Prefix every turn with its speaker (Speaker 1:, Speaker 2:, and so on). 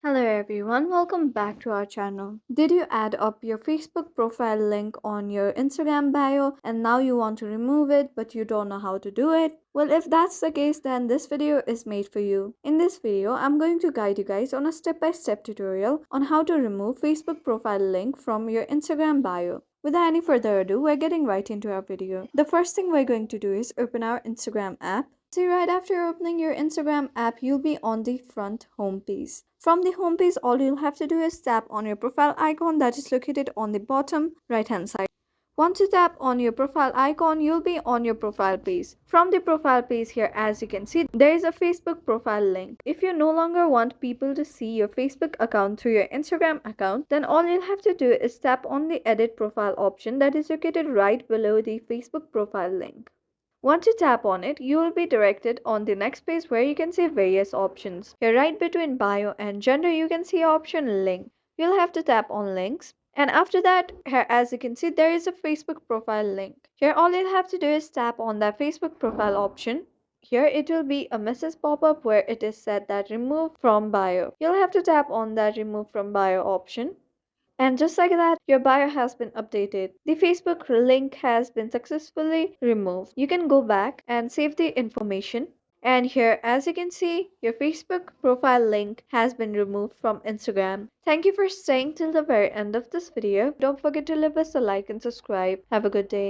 Speaker 1: Hello everyone, welcome back to our channel. Did you add up your Facebook profile link on your Instagram bio and now you want to remove it but you don't know how to do it? Well, if that's the case, then this video is made for you. In this video, I'm going to guide you guys on a step-by-step tutorial on how to remove Facebook profile link from your Instagram bio. Without any further ado, we're getting right into our video. The first thing we're going to do is open our Instagram app. So right after opening your Instagram app, you'll be on the front home page. From the home page, all you'll have to do is tap on your profile icon that is located on the bottom right hand side. Once you tap on your profile icon, you'll be on your profile page. From the profile page here, as you can see, there is a Facebook profile link. If you no longer want people to see your Facebook account through your Instagram account, then all you'll have to do is tap on the edit profile option that is located right below the Facebook profile link. Once you tap on it, you will be directed on the next page where you can see various options. Here right between bio and gender, you can see option link. You'll have to tap on links. And after that, here as you can see, there is a Facebook profile link. Here all you'll have to do is tap on that Facebook profile option. Here it will be a message pop up where it is said that remove from bio. You'll have to tap on that remove from bio option. And just like that, your bio has been updated. The Facebook link has been successfully removed. You can go back and save the information. And here, as you can see, your Facebook profile link has been removed from Instagram. Thank you for staying till the very end of this video. Don't forget to leave us a like and subscribe. Have a good day.